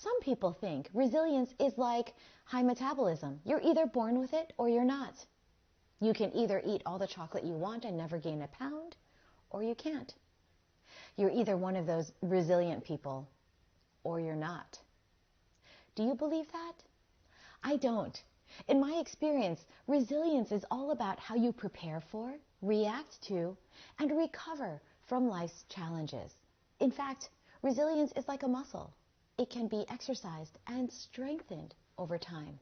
Some people think resilience is like high metabolism. You're either born with it or you're not. You can either eat all the chocolate you want and never gain a pound, or you can't. You're either one of those resilient people or you're not. Do you believe that? I don't. In my experience, resilience is all about how you prepare for, react to, and recover from life's challenges. In fact, resilience is like a muscle. It can be exercised and strengthened over time.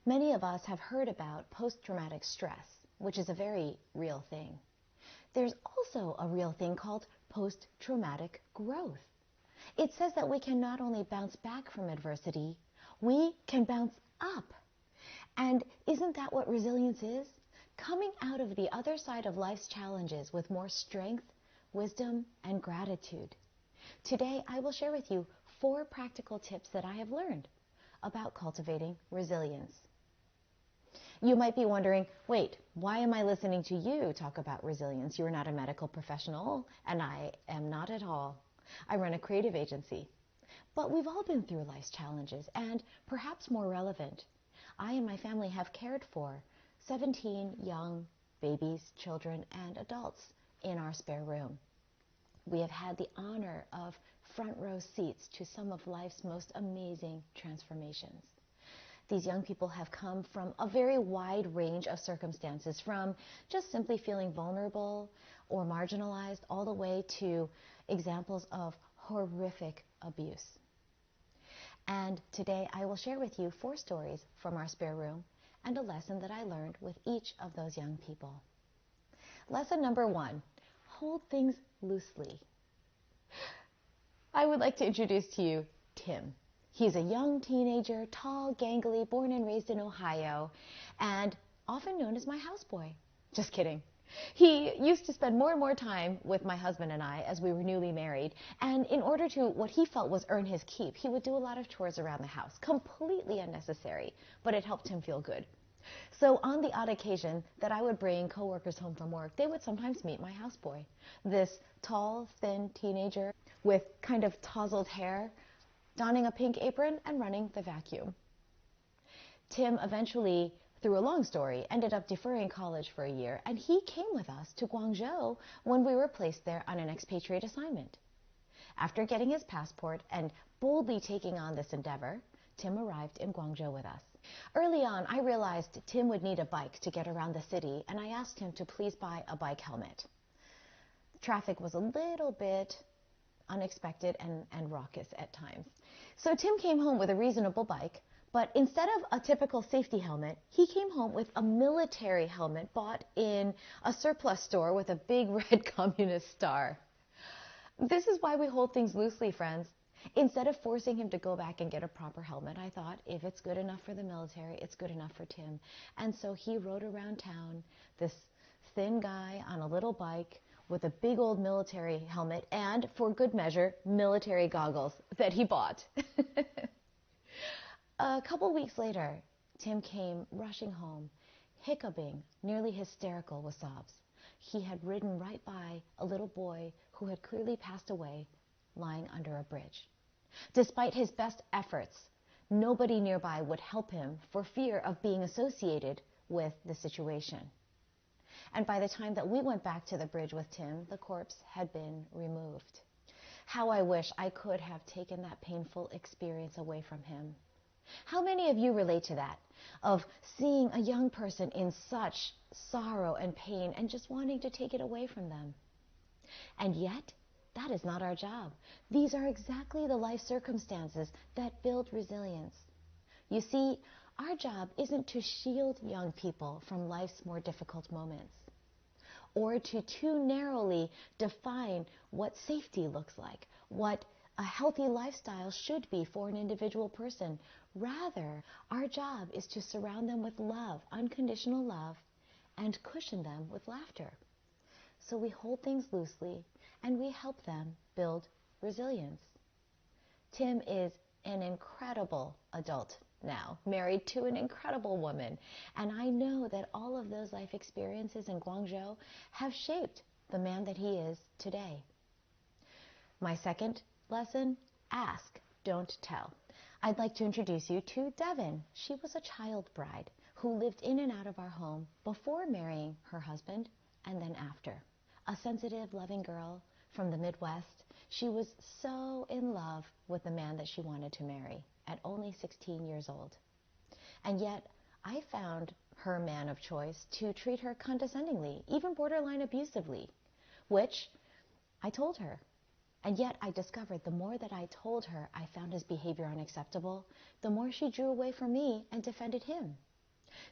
Many of us have heard about post-traumatic stress, which is a very real thing. There's also a real thing called post-traumatic growth. It says that we can not only bounce back from adversity, we can bounce up. And isn't that what resilience is? Coming out of the other side of life's challenges with more strength, wisdom, and gratitude. Today, I will share with you 4 practical tips that I have learned about cultivating resilience. You might be wondering, wait, why am I listening to you talk about resilience? You're not a medical professional, and I am not at all. I run a creative agency. But we've all been through life's challenges, and perhaps more relevant, I and my family have cared for 17 young babies, children, and adults in our spare room. We have had the honor of front row seats to some of life's most amazing transformations. These young people have come from a very wide range of circumstances, from just simply feeling vulnerable or marginalized all the way to examples of horrific abuse. And today I will share with you 4 stories from our spare room and a lesson that I learned with each of those young people. Lesson number 1, hold things loosely. I would like to introduce to you Tim. He's a young teenager, tall, gangly, born and raised in Ohio, and often known as my houseboy. Just kidding. He used to spend more and more time with my husband and I as we were newly married, and in order to what he felt was earn his keep, he would do a lot of chores around the house, completely unnecessary, but it helped him feel good. So on the odd occasion that I would bring coworkers home from work, they would sometimes meet my houseboy, this tall, thin teenager with kind of tousled hair, donning a pink apron and running the vacuum. Tim eventually, through a long story, ended up deferring college for a year, and he came with us to Guangzhou when we were placed there on an expatriate assignment. After getting his passport and boldly taking on this endeavor, Tim arrived in Guangzhou with us. Early on, I realized Tim would need a bike to get around the city, and I asked him to please buy a bike helmet. Traffic was a little bit unexpected and raucous at times. So Tim came home with a reasonable bike, but instead of a typical safety helmet, he came home with a military helmet bought in a surplus store with a big red communist star. This is why we hold things loosely, friends. Instead of forcing him to go back and get a proper helmet, I thought, if it's good enough for the military, it's good enough for Tim. And so he rode around town, this thin guy on a little bike with a big old military helmet and, for good measure, military goggles that he bought. A couple weeks later, Tim came rushing home, hiccuping, nearly hysterical with sobs. He had ridden right by a little boy who had clearly passed away, lying under a bridge. Despite his best efforts, nobody nearby would help him for fear of being associated with the situation. And by the time that we went back to the bridge with Tim, the corpse had been removed. How I wish I could have taken that painful experience away from him. How many of you relate to that, of seeing a young person in such sorrow and pain and just wanting to take it away from them? And yet, that is not our job. These are exactly the life circumstances that build resilience. You see, our job isn't to shield young people from life's more difficult moments, or to too narrowly define what safety looks like, what a healthy lifestyle should be for an individual person. Rather, our job is to surround them with love, unconditional love, and cushion them with laughter. So we hold things loosely, and we help them build resilience. Tim is an incredible adult now, married to an incredible woman, and I know that all of those life experiences in Guangzhou have shaped the man that he is today. My second lesson, ask don't tell. I'd like to introduce you to Devin. She was a child bride who lived in and out of our home before marrying her husband and then after. A sensitive, loving girl from the Midwest, she was so in love with the man that she wanted to marry at only 16 years old. And yet, I found her man of choice to treat her condescendingly, even borderline abusively, which I told her. And yet I discovered the more that I told her I found his behavior unacceptable, the more she drew away from me and defended him.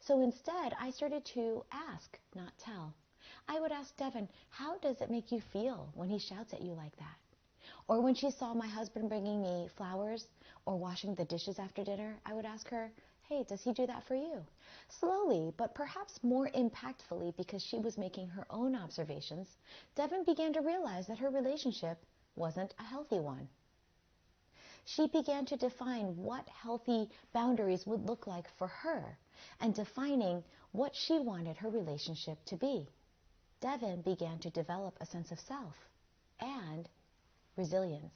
So instead, I started to ask, not tell. I would ask Devin, how does it make you feel when he shouts at you like that? Or when she saw my husband bringing me flowers or washing the dishes after dinner, I would ask her, hey, does he do that for you? Slowly, but perhaps more impactfully because she was making her own observations, Devin began to realize that her relationship wasn't a healthy one. She began to define what healthy boundaries would look like for her and defining what she wanted her relationship to be. Devin began to develop a sense of self and resilience.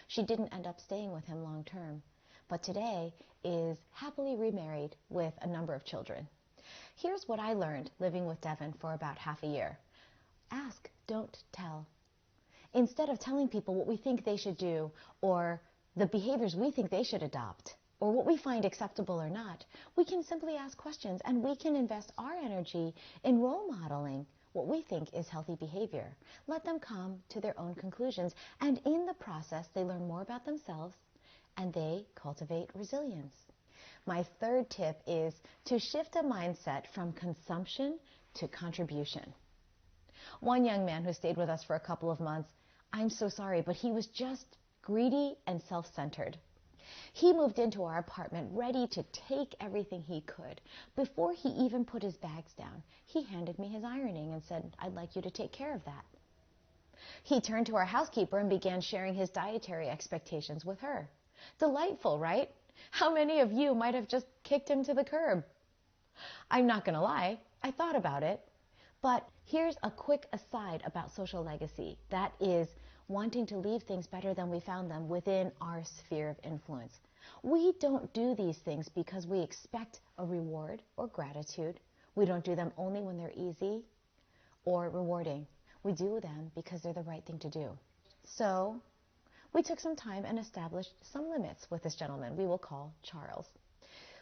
She didn't end up staying with him long term, but today is happily remarried with a number of children. Here's what I learned living with Devin for about half a year. Ask, don't tell. Instead of telling people what we think they should do or the behaviors we think they should adopt or what we find acceptable or not, we can simply ask questions and we can invest our energy in role modeling what we think is healthy behavior. Let them come to their own conclusions, and in the process, they learn more about themselves and they cultivate resilience. My third tip is to shift a mindset from consumption to contribution. One young man who stayed with us for a couple of months, I'm so sorry, but he was just greedy and self-centered. He moved into our apartment ready to take everything he could. Before he even put his bags down, he handed me his ironing and said, I'd like you to take care of that. He turned to our housekeeper and began sharing his dietary expectations with her. Delightful, right? How many of you might have just kicked him to the curb? I'm not going to lie, I thought about it. But here's a quick aside about social legacy. That is wanting to leave things better than we found them within our sphere of influence. We don't do these things because we expect a reward or gratitude. We don't do them only when they're easy or rewarding. We do them because they're the right thing to do. So we took some time and established some limits with this gentleman we will call Charles.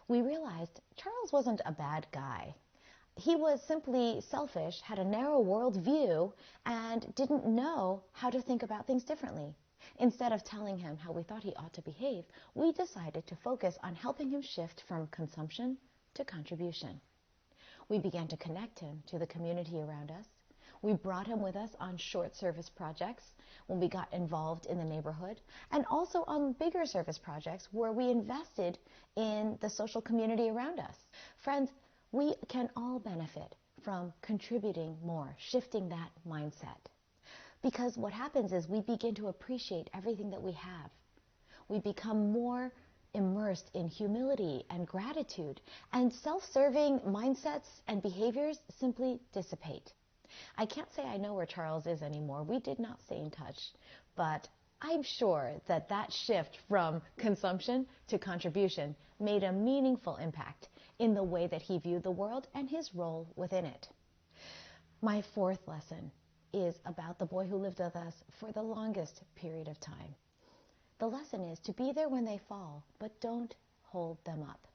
We realized Charles wasn't a bad guy. He was simply selfish, had a narrow worldview, and didn't know how to think about things differently. Instead of telling him how we thought he ought to behave, we decided to focus on helping him shift from consumption to contribution. We began to connect him to the community around us. We brought him with us on short service projects when we got involved in the neighborhood, and also on bigger service projects where we invested in the social community around us. Friends, we can all benefit from contributing more, shifting that mindset. Because what happens is we begin to appreciate everything that we have. We become more immersed in humility and gratitude, and self-serving mindsets and behaviors simply dissipate. I can't say I know where Charles is anymore. We did not stay in touch, but I'm sure that that shift from consumption to contribution made a meaningful impact in the way that he viewed the world and his role within it. My fourth lesson is about the boy who lived with us for the longest period of time. The lesson is to be there when they fall, but don't hold them up.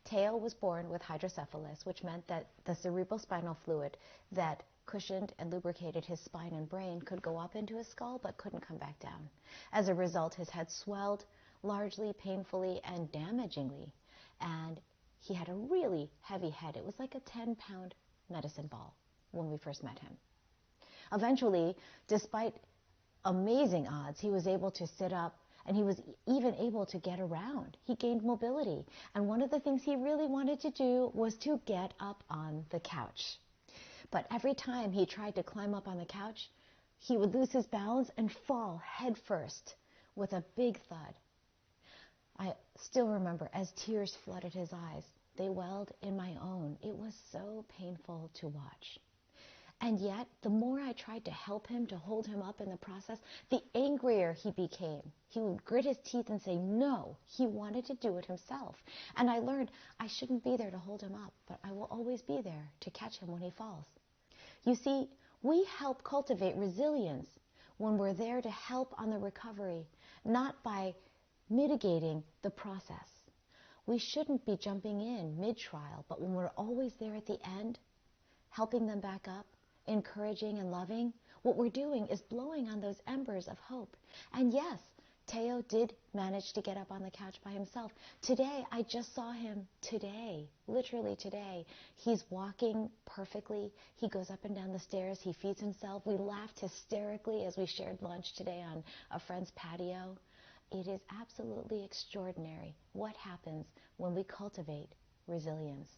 Teo was born with hydrocephalus, which meant that the cerebrospinal fluid that cushioned and lubricated his spine and brain could go up into his skull but couldn't come back down. As a result, his head swelled largely, painfully, and damagingly, and he had a really heavy head. It was like a 10-pound medicine ball when we first met him. Eventually, despite amazing odds, he was able to sit up, and he was even able to get around. He gained mobility, and one of the things he really wanted to do was to get up on the couch. But every time he tried to climb up on the couch, he would lose his balance and fall head first with a big thud. I still remember as tears flooded his eyes. They welled in my own. It was so painful to watch. And yet, the more I tried to help him, to hold him up in the process, the angrier he became. He would grit his teeth and say no. He wanted to do it himself. And I learned I shouldn't be there to hold him up, but I will always be there to catch him when he falls. You see, we help cultivate resilience when we're there to help on the recovery, not by mitigating the process. We shouldn't be jumping in mid-trial, but when we're always there at the end, helping them back up, encouraging and loving, what we're doing is blowing on those embers of hope. And yes, Teo did manage to get up on the couch by himself. Today, I just saw him today, literally today. He's walking perfectly. He goes up and down the stairs. He feeds himself. We laughed hysterically as we shared lunch today on a friend's patio. It is absolutely extraordinary what happens when we cultivate resilience.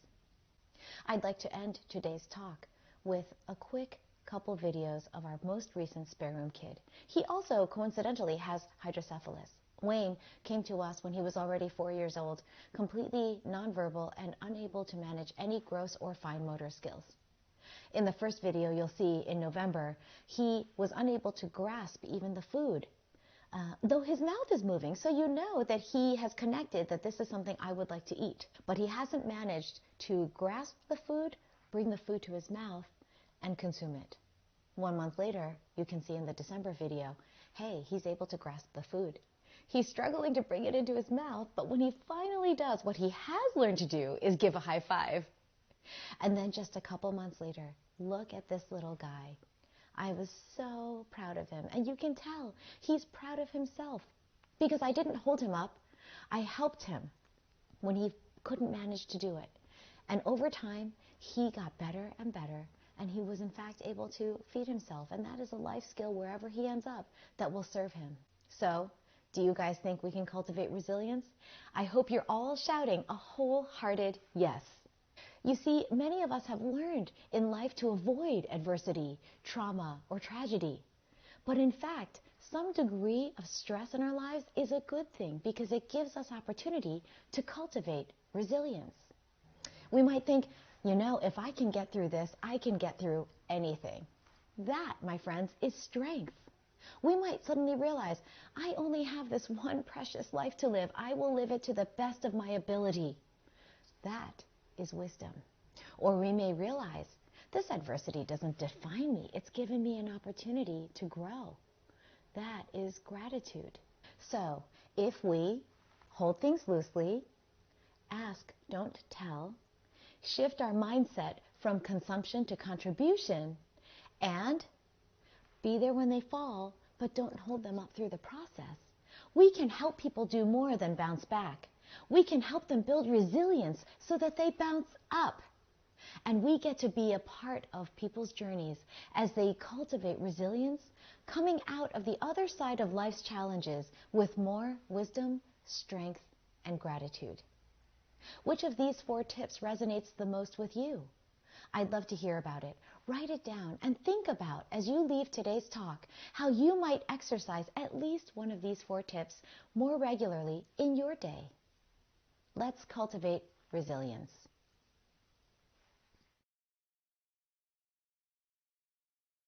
I'd like to end today's talk with a quick couple videos of our most recent spare room kid. He also, coincidentally, has hydrocephalus. Wayne came to us when he was already 4 years old, completely nonverbal and unable to manage any gross or fine motor skills. In the first video you'll see in November, he was unable to grasp even the food, though his mouth is moving, so you know that he has connected that this is something I would like to eat. But he hasn't managed to grasp the food, bring the food to his mouth, and consume it. 1 month later, you can see in the December video, hey, he's able to grasp the food. He's struggling to bring it into his mouth, but when he finally does, what he has learned to do is give a high five. And then just a couple months later, look at this little guy. I was so proud of him. And you can tell he's proud of himself because I didn't hold him up. I helped him when he couldn't manage to do it. And over time, he got better and better. And he was, in fact, able to feed himself. And that is a life skill wherever he ends up that will serve him. So, do you guys think we can cultivate resilience? I hope you're all shouting a wholehearted yes. You see, many of us have learned in life to avoid adversity, trauma, or tragedy. But in fact, some degree of stress in our lives is a good thing because it gives us opportunity to cultivate resilience. We might think, you know, if I can get through this, I can get through anything. That, my friends, is strength. We might suddenly realize, I only have this one precious life to live. I will live it to the best of my ability. That is wisdom. Or we may realize, this adversity doesn't define me. It's given me an opportunity to grow. That is gratitude. So, if we hold things loosely, ask, don't tell, shift our mindset from consumption to contribution, and be there when they fall, but don't hold them up through the process, we can help people do more than bounce back. We can help them build resilience so that they bounce up. And we get to be a part of people's journeys as they cultivate resilience, coming out of the other side of life's challenges with more wisdom, strength, and gratitude. Which of these 4 tips resonates the most with you? I'd love to hear about it. Write it down and think about, as you leave today's talk, how you might exercise at least one of these 4 tips more regularly in your day. Let's cultivate resilience.